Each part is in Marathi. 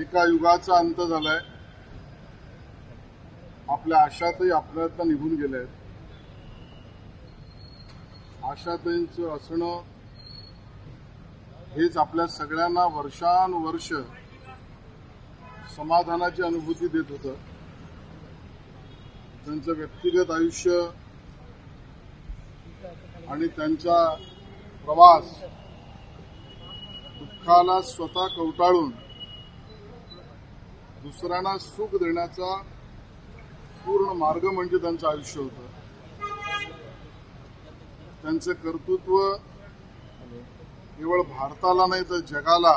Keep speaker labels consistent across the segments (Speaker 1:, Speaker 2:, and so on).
Speaker 1: एका युगाचा अंत झालाय। आपल्या आशाताई आपल्याला निघून गेल्या आहेत। आशाताईंचं असणं हेच आपल्या सगळ्यांना वर्षानुवर्ष समाधानाची अनुभूती देत होतं। त्यांचं व्यक्तिगत आयुष्य आणि त्यांचा प्रवास दुःखाला स्वतः कवटाळून दुसऱ्यांना सुख देण्याचा पूर्ण मार्ग म्हणजे त्यांचं आयुष्य होतं। त्यांचं कर्तृत्व केवळ भारताला नाही तर जगाला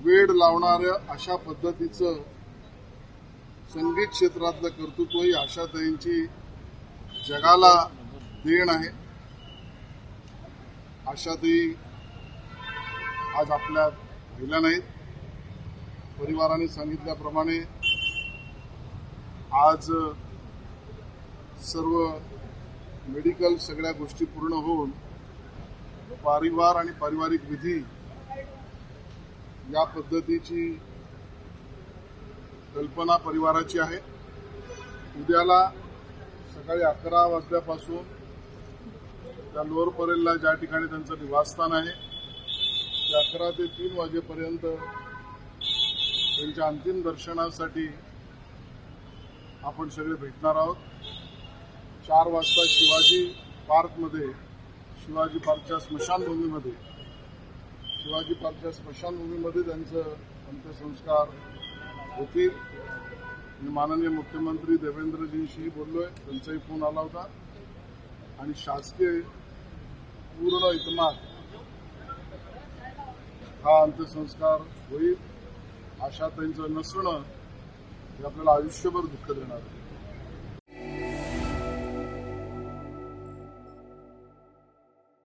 Speaker 1: वेड लावणाऱ्या अशा पद्धतीचं संगीत क्षेत्रातलं कर्तृत्व ही आशाताईंची जगाला देण आहे। आशाताई आज आपल्या राहिल्या नाहीत। परिवाराने सांगितल्याप्रमाणे आज सर्व मेडिकल सगळ्या गोष्टी पूर्ण होऊन परिवार आणि पारिवारिक विधी या पद्धतीची कल्पना परिवाराची आहे। उद्याला सकाळी 11 वाजल्यापासून त्या लोअर परेलला ज्या ठिकाणी त्यांचं निवासस्थान आहे ते 11 ते 3 वाजेपर्यंत त्यांच्या अंतिम दर्शनासाठी आपण सगळे भेटणार आहोत। 4 वाजता शिवाजी पार्कच्या स्मशानभूमीमध्ये त्यांचं अंत्यसंस्कार होतील। माननीय मुख्यमंत्री देवेंद्रजींशी बोललोय, त्यांचाही फोन आला होता आणि शासकीय पूर्ण इतमात हा अंत्यसंस्कार होईल। आशाताईंचं नसणं हे आपल्याला आयुष्यभर दुःख देणार आहे।